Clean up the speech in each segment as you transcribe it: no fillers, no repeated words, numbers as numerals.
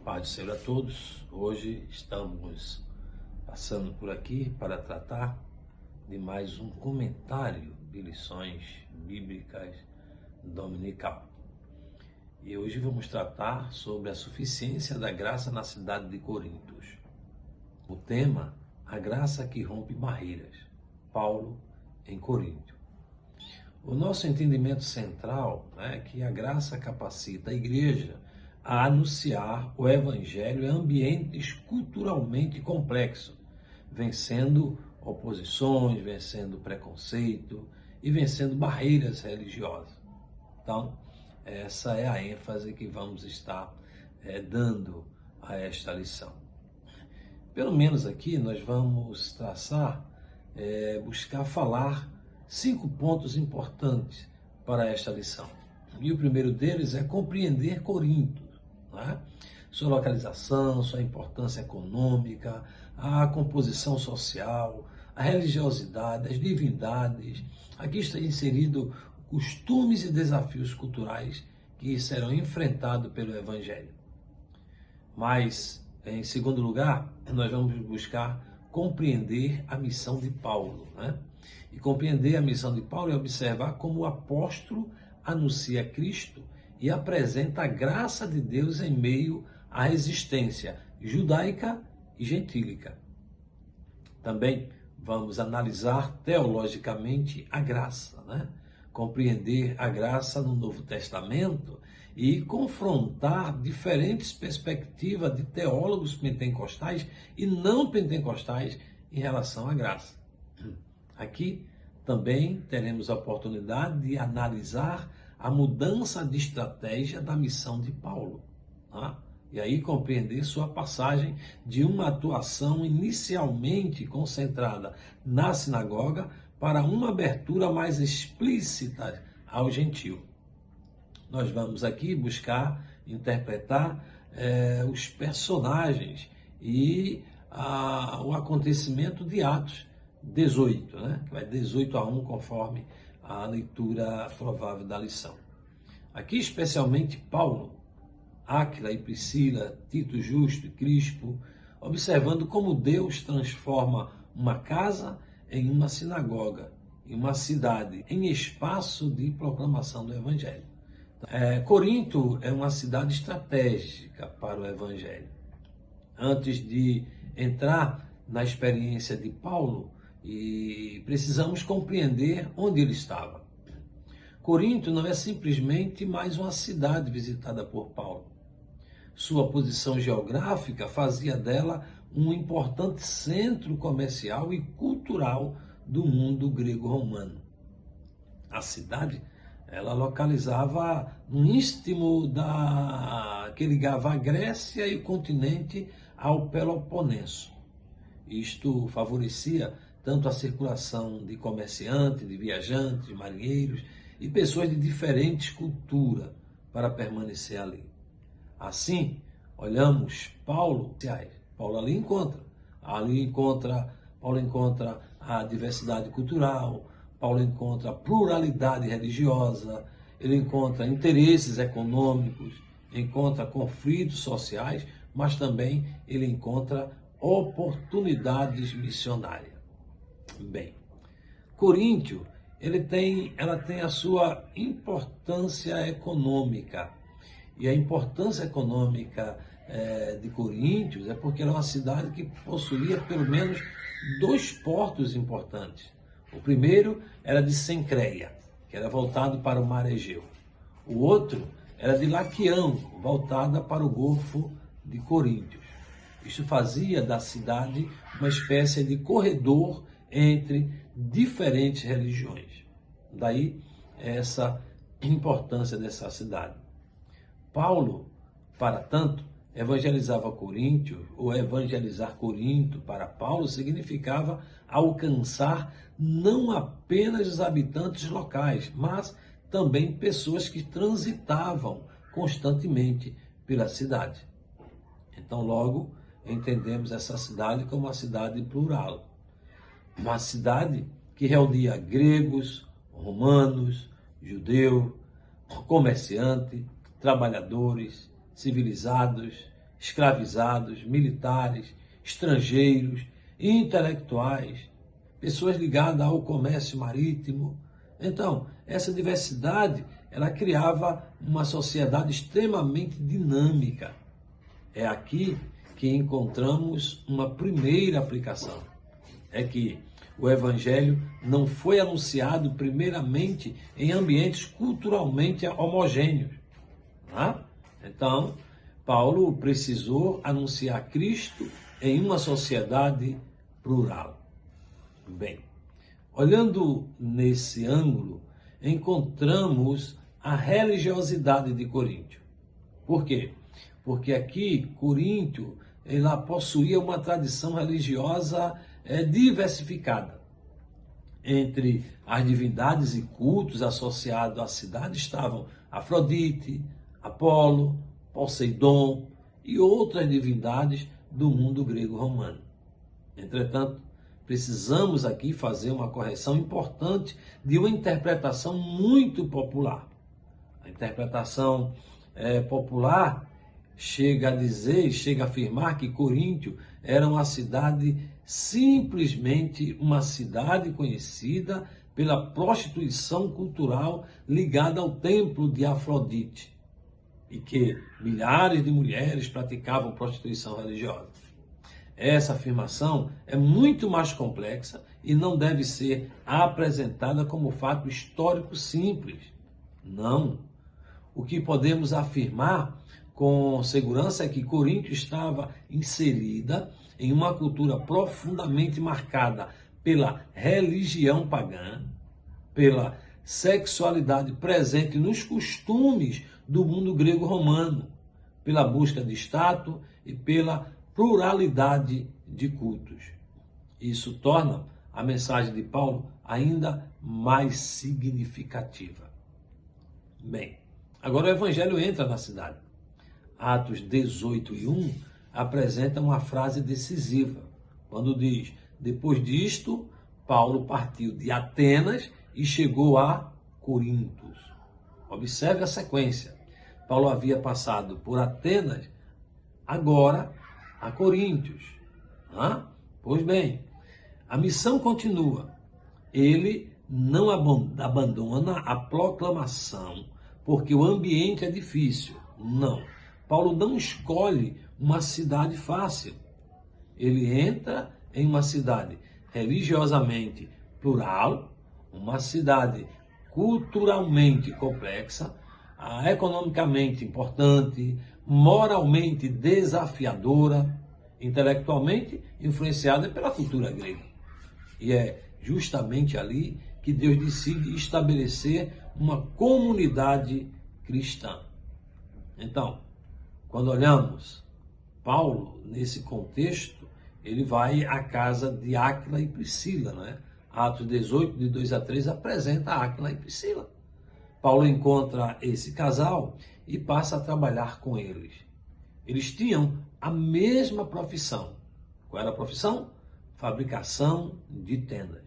Paz do Senhor a todos. Hoje estamos passando por aqui para tratar de mais um comentário de lições bíblicas dominical. E hoje vamos tratar sobre a suficiência da graça na cidade de Corinto. O tema, a graça que rompe barreiras. Paulo em Corinto. O nosso entendimento central é que a graça capacita a igreja a anunciar o evangelho em ambientes culturalmente complexos, vencendo oposições, vencendo preconceito e vencendo barreiras religiosas. Então, essa é a ênfase que vamos estar dando a esta lição. Pelo menos aqui nós vamos traçar, buscar falar 5 pontos importantes para esta lição. E o primeiro deles é compreender Corinto, né? Sua localização, sua importância econômica, a composição social, a religiosidade, as divindades. Aqui está inserido costumes e desafios culturais que serão enfrentados pelo Evangelho. Mas, em segundo lugar, nós vamos buscar compreender a missão de Paulo, né? E compreender a missão de Paulo é observar como o apóstolo anuncia Cristo e apresenta a graça de Deus em meio à resistência judaica e gentílica. Também vamos analisar teologicamente a graça, né? Compreender a graça no Novo Testamento e confrontar diferentes perspectivas de teólogos pentecostais e não pentecostais em relação à graça. Aqui também teremos a oportunidade de analisar a mudança de estratégia da missão de Paulo, tá? E aí compreender sua passagem de uma atuação inicialmente concentrada na sinagoga para uma abertura mais explícita ao gentio. Nós vamos aqui buscar interpretar os personagens e o acontecimento de Atos 18, né? Que vai 18:1, conforme a leitura provável da lição. Aqui, especialmente Paulo, Áquila e Priscila, Tito Justo e Crispo, observando como Deus transforma uma casa em uma sinagoga, em uma cidade, em espaço de proclamação do Evangelho. Corinto é uma cidade estratégica para o Evangelho. Antes de entrar na experiência de Paulo, e precisamos compreender onde ele estava. Corinto não é simplesmente mais uma cidade visitada por Paulo. Sua posição geográfica fazia dela um importante centro comercial e cultural do mundo grego-romano. A cidade, ela localizava no istmo que ligava a Grécia e o continente ao Peloponeso. Isto favorecia tanto a circulação de comerciantes, de viajantes, de marinheiros e pessoas de diferentes culturas para permanecer ali. Assim, olhamos Paulo ali encontra a diversidade cultural, Paulo encontra a pluralidade religiosa, ele encontra interesses econômicos, encontra conflitos sociais, mas também ele encontra oportunidades missionárias. Bem, Coríntio, ela tem a sua importância econômica. E a importância econômica de Coríntios é porque ela é uma cidade que possuía pelo menos 2 portos importantes. O primeiro era de Cencreia, que era voltado para o mar Egeu. O outro era de Laquião, voltada para o Golfo de Coríntios. Isso fazia da cidade uma espécie de corredor entre diferentes religiões. Daí essa importância dessa cidade. Paulo, para tanto, evangelizava Coríntio, ou evangelizar Corinto para Paulo significava alcançar não apenas os habitantes locais, mas também pessoas que transitavam constantemente pela cidade. Então, logo, entendemos essa cidade como uma cidade plural. Uma cidade que reunia gregos, romanos, judeus, comerciantes, trabalhadores, civilizados escravizados, militares, estrangeiros, intelectuais, pessoas ligadas ao comércio marítimo. Então, essa diversidade, ela criava uma sociedade extremamente dinâmica. É aqui que encontramos uma primeira aplicação. É que o Evangelho não foi anunciado primeiramente em ambientes culturalmente homogêneos. Tá? Então, Paulo precisou anunciar Cristo em uma sociedade plural. Bem, olhando nesse ângulo, encontramos a religiosidade de Coríntio. Por quê? Porque aqui, Coríntio, ela possuía uma tradição religiosa diversificada. Entre as divindades e cultos associados à cidade estavam Afrodite, Apolo, Poseidon e outras divindades do mundo grego-romano. Entretanto, precisamos aqui fazer uma correção importante de uma interpretação muito popular. A interpretação popular chega a dizer, chega a afirmar que Coríntio era uma cidade, simplesmente uma cidade conhecida pela prostituição cultural ligada ao templo de Afrodite, e que milhares de mulheres praticavam prostituição religiosa. Essa afirmação é muito mais complexa e não deve ser apresentada como fato histórico simples. Não. O que podemos afirmar com segurança é que Coríntio estava inserida em uma cultura profundamente marcada pela religião pagã, pela sexualidade presente nos costumes do mundo grego-romano, pela busca de status e pela pluralidade de cultos. Isso torna a mensagem de Paulo ainda mais significativa. Bem, agora o Evangelho entra na cidade. Atos 18:1 apresenta uma frase decisiva, quando diz: depois disto, Paulo partiu de Atenas e chegou a Corinto. Observe a sequência. Paulo havia passado por Atenas, agora a Coríntios. Pois bem, a missão continua. Ele não abandona a proclamação porque o ambiente é difícil. Não. Paulo não escolhe uma cidade fácil. Ele entra em uma cidade religiosamente plural, uma cidade culturalmente complexa, economicamente importante, moralmente desafiadora, intelectualmente influenciada pela cultura grega. E é justamente ali que Deus decide estabelecer uma comunidade cristã. Então, quando olhamos Paulo nesse contexto, ele vai à casa de Áquila e Priscila, não é? Atos 18, de 2 a 3, apresenta Áquila e Priscila. Paulo encontra esse casal e passa a trabalhar com eles. Eles tinham a mesma profissão. Qual era a profissão? Fabricação de tendas.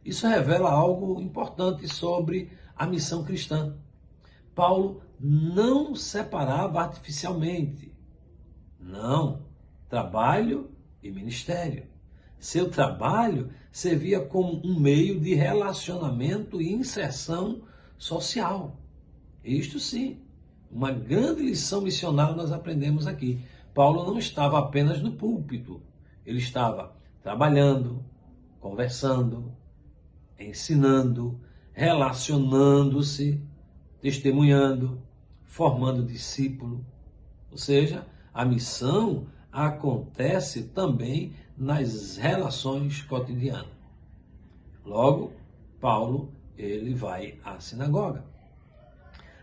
Isso revela algo importante sobre a missão cristã. Paulo não separava artificialmente. Não, trabalho e ministério. Seu trabalho servia como um meio de relacionamento e inserção social. Isto sim, uma grande lição missionária nós aprendemos aqui. Paulo não estava apenas no púlpito, ele estava trabalhando, conversando, ensinando, relacionando-se, testemunhando, formando discípulo. Ou seja, a missão acontece também nas relações cotidianas. Logo, Paulo, ele vai à sinagoga.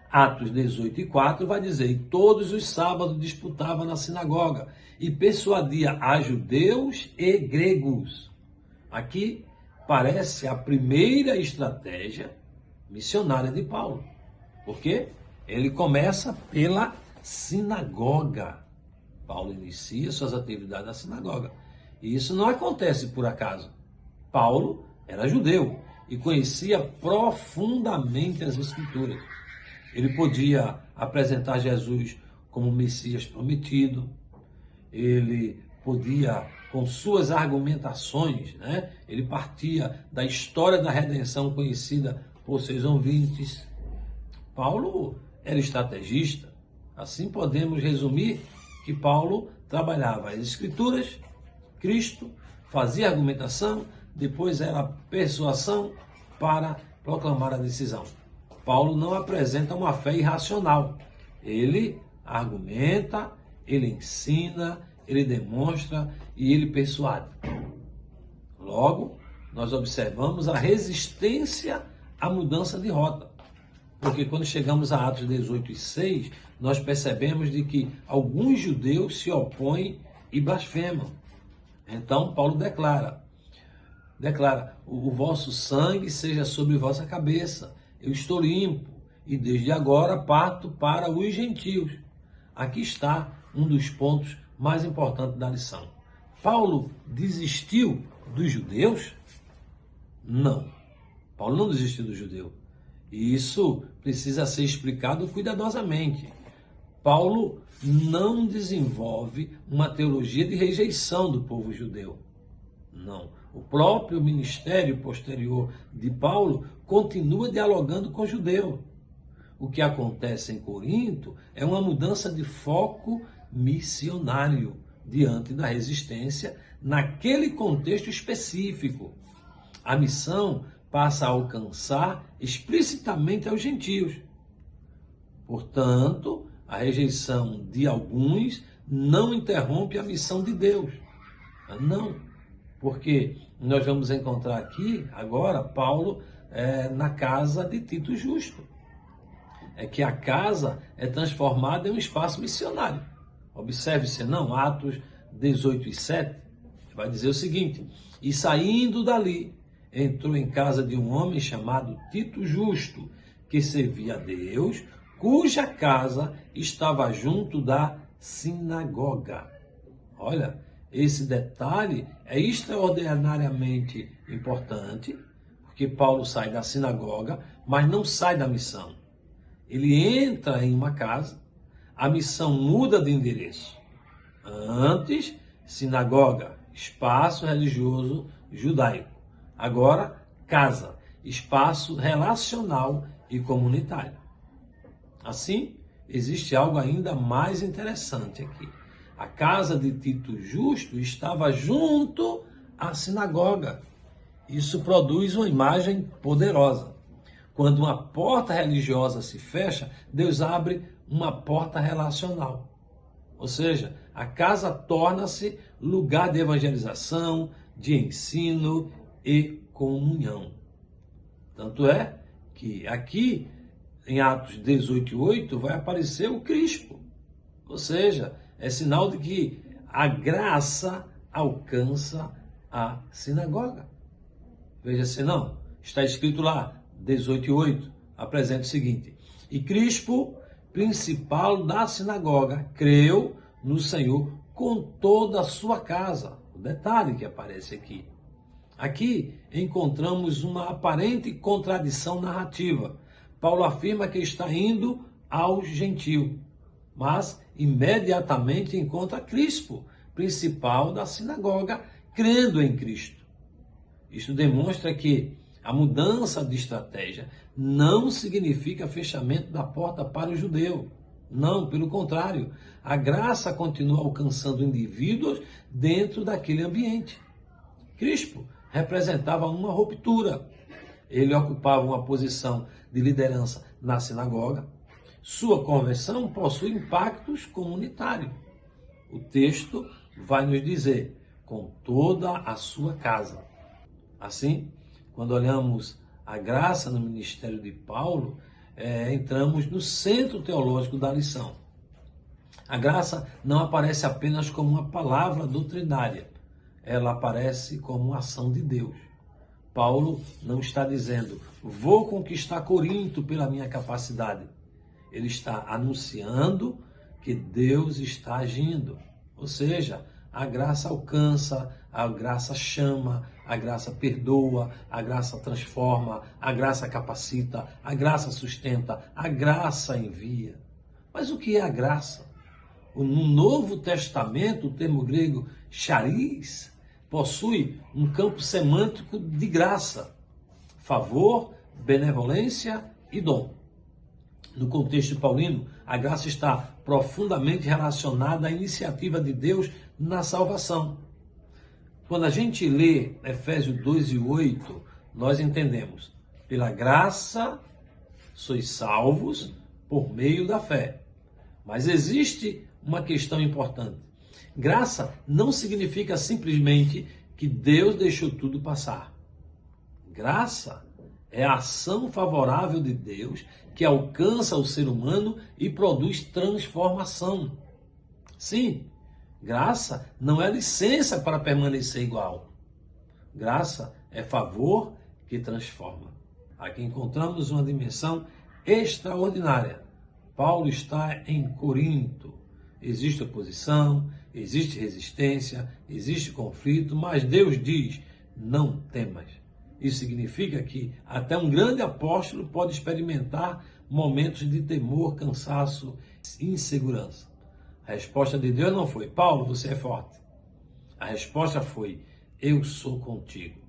Atos 18:4 vai dizer: e todos os sábados disputava na sinagoga e persuadia a judeus e gregos. Aqui parece a primeira estratégia missionária de Paulo. Por quê? Ele começa pela sinagoga. Paulo inicia suas atividades na sinagoga. E isso não acontece por acaso. Paulo era judeu e conhecia profundamente as Escrituras. Ele podia apresentar Jesus como Messias prometido, ele podia, com suas argumentações, né, ele partia da história da redenção conhecida por seus ouvintes. Paulo era estrategista. Assim podemos resumir que Paulo trabalhava as Escrituras, Cristo, fazia argumentação, depois era persuasão para proclamar a decisão. Paulo não apresenta uma fé irracional. Ele argumenta, ele ensina, ele demonstra e ele persuade. Logo, nós observamos a resistência à mudança de rota. Porque quando chegamos a Atos 18:6, nós percebemos de que alguns judeus se opõem e blasfemam. Então, Paulo declara, o vosso sangue seja sobre vossa cabeça. Eu estou limpo e desde agora parto para os gentios. Aqui está um dos pontos mais importantes da lição. Paulo desistiu dos judeus? Não. Paulo não desistiu do judeu. E isso precisa ser explicado cuidadosamente. Paulo não desenvolve uma teologia de rejeição do povo judeu. Não. O próprio ministério posterior de Paulo continua dialogando com o judeu. O que acontece em Corinto é uma mudança de foco missionário diante da resistência naquele contexto específico. A missão passa a alcançar explicitamente aos gentios. Portanto, a rejeição de alguns não interrompe a missão de Deus. Não, porque nós vamos encontrar aqui, agora, Paulo na casa de Tito Justo. É que a casa é transformada em um espaço missionário. Observe-se, não, Atos 18:7, vai dizer o seguinte: e saindo dali, entrou em casa de um homem chamado Tito Justo, que servia a Deus, cuja casa estava junto da sinagoga. Olha, esse detalhe é extraordinariamente importante, porque Paulo sai da sinagoga, mas não sai da missão. Ele entra em uma casa, a missão muda de endereço. Antes, sinagoga, espaço religioso judaico. Agora, casa, espaço relacional e comunitário. Assim, existe algo ainda mais interessante aqui. A casa de Tito Justo estava junto à sinagoga. Isso produz uma imagem poderosa. Quando uma porta religiosa se fecha, Deus abre uma porta relacional. Ou seja, a casa torna-se lugar de evangelização, de ensino e comunhão. Tanto é que aqui, em Atos 18:8, vai aparecer o Crispo. Ou seja, é sinal de que a graça alcança a sinagoga. Veja se não, está escrito lá, 18:8, apresenta o seguinte: e Crispo, principal da sinagoga, creu no Senhor com toda a sua casa. O detalhe que aparece aqui. Aqui encontramos uma aparente contradição narrativa. Paulo afirma que está indo aos gentios, mas imediatamente encontra Crispo, principal da sinagoga, crendo em Cristo. Isto demonstra que a mudança de estratégia não significa fechamento da porta para o judeu. Não, pelo contrário, a graça continua alcançando indivíduos dentro daquele ambiente. Crispo representava uma ruptura. Ele ocupava uma posição de liderança na sinagoga. Sua conversão possui impactos comunitários. O texto vai nos dizer, com toda a sua casa. Assim, quando olhamos a graça no ministério de Paulo, entramos no centro teológico da lição. A graça não aparece apenas como uma palavra doutrinária, ela aparece como uma ação de Deus. Paulo não está dizendo, vou conquistar Corinto pela minha capacidade. Ele está anunciando que Deus está agindo. Ou seja, a graça alcança, a graça chama, a graça perdoa, a graça transforma, a graça capacita, a graça sustenta, a graça envia. Mas o que é a graça? No Novo Testamento, o termo grego charis possui um campo semântico de graça, favor, benevolência e dom. No contexto paulino, a graça está profundamente relacionada à iniciativa de Deus na salvação. Quando a gente lê Efésios 2:8, nós entendemos: pela graça sois salvos por meio da fé. Mas existe uma questão importante. Graça não significa simplesmente que Deus deixou tudo passar. Graça é a ação favorável de Deus que alcança o ser humano e produz transformação. Sim, graça não é licença para permanecer igual. Graça é favor que transforma. Aqui encontramos uma dimensão extraordinária. Paulo está em Corinto. Existe oposição, existe resistência, existe conflito, mas Deus diz: não temas. Isso significa que até um grande apóstolo pode experimentar momentos de temor, cansaço e insegurança. A resposta de Deus não foi: Paulo, você é forte. A resposta foi: eu sou contigo.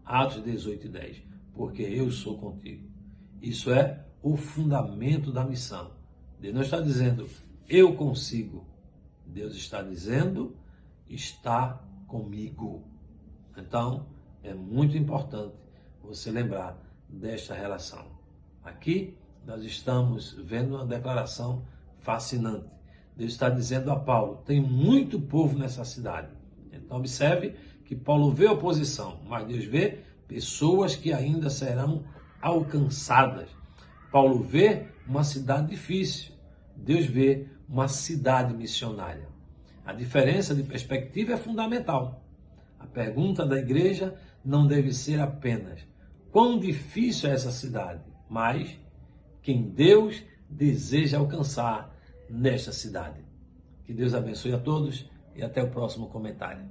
Atos 18:10. Porque eu sou contigo. Isso é o fundamento da missão. Deus não está dizendo: eu consigo. Deus está dizendo: está comigo. Então, é muito importante você lembrar desta relação. Aqui, nós estamos vendo uma declaração fascinante. Deus está dizendo a Paulo: tem muito povo nessa cidade. Então, observe que Paulo vê oposição, mas Deus vê pessoas que ainda serão alcançadas. Paulo vê uma cidade difícil. Deus vê uma cidade missionária. A diferença de perspectiva é fundamental. A pergunta da igreja não deve ser apenas: quão difícil é essa cidade? Mas quem Deus deseja alcançar nesta cidade. Que Deus abençoe a todos e até o próximo comentário.